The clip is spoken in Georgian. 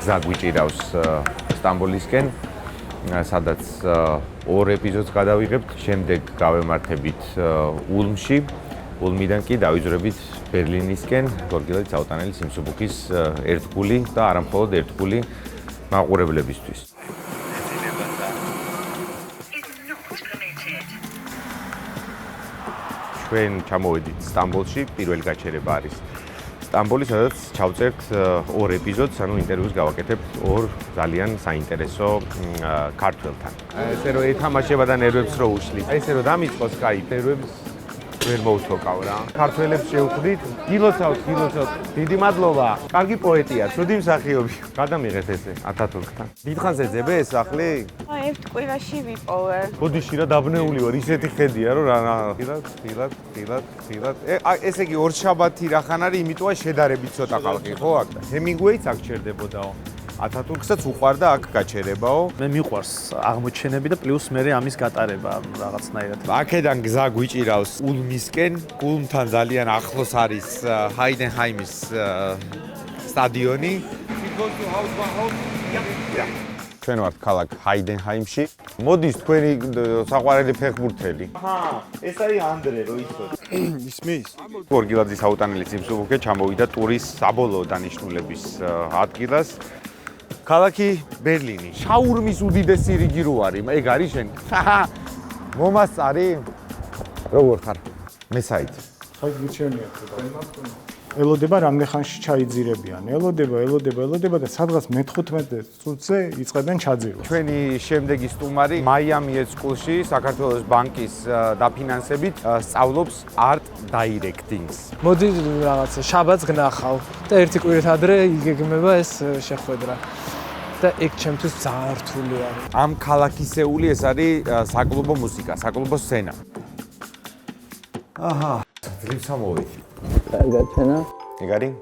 გზა გვიჭირავს სტამბოლისკენ, სადაც 2 ეპიზოდს გადავიღებთ, შემდეგ გავემართებით ულმში, ულმიდან კი დავიძვრებით ბერლინისკენ, გორგილაძის აუტანელი სიმსუბუქის ერთგული და არა მხოლოდ ერთგული მაყურებლებისთვის. ჩვენ ჩამოვედით სტამბოლში, პირველი გაჩერება არის სტამბოლი, სადაც ჩავწერთ 2 ეპიზოდს, ანუ ინტერვიუს გავაკეთებთ 2 ძალიან საინტერესო ქართველთან. ესე რომ ეთამაშება და ნერვებს რო უშლის. ესე რომ დამიწყოს კაი, ნერვებს ვერ მოუთოკავ რა. ქართველებს შევხვდით, გილოცავთ. დიდი მადლობა. კარგი პოეტია, ცუდი მსახიობი. გადამიღეთ ესე ათათურქთან. დიდხანს ეძებე ეს სახლი? ერთ კვირაში ვიპოვე. ბოდიში რა დაბნეული ვარ, ისეთი ხედია რომ რა ხილად. ესე იგი ორშაბათი რახან არის, იმიტომა შედარებით ცოტა ხალხი ხო აქ და ჰემინგუეიც აქ ჩერდებოდაო. ათათურქსაც უყვარდა აქ გაჩერებაო. მე მიყვარს აღმოჩენები და პლუს მე ამის გატარება რაღაცნაირად. აქედან გზა გვიჭირავს ულმისკენ, ულმთან ძალიან ახლოს არის ჰაიდენჰაიმის სტადიონი. ჩვენ ვართ ქალაქ ჰაიდენჰაიმში. მოდის თქვენი საყვარელი ფეხბურთელი. ეს არის ანდრე რო იცოდი. ისმის? გორგილაძის აუტანელი სიმსუბუქე ჩამოვიდა ტურის საბოლოო დანიშნულების ადგილას. ქალაქი ბერლინი. შაურმის უდიდესი რიგი რო არის, ეგ არის შენ? მომასწარი? როგორ ხარ? მესაით. ხაი გიჩვენია ხო? ელოდება რამდენ ხანში ჩაიძირებიან. ელოდება და სადღაც მე-15 წუთზე იწყებენ ჩაძირვას. ჩვენი შემდეგი სტუმარი მაიამი სკოლში საქართველოს ბანკის დაფინანსებით სწავლობს art directing-ს. მოდი რაღაცა შაბათს გნახავ და ერთი კვირით ადრე იგეგმება ეს შეხვედრა. და ეგ ჩემთვის ძალიან რთული არის. ამ ქალაქისეული ეს არის საკლუბო მუსიკა, საკლუბო სცენა. აჰა, ძლივს ამოვედი. კარგად ჩენა. ეგ არის?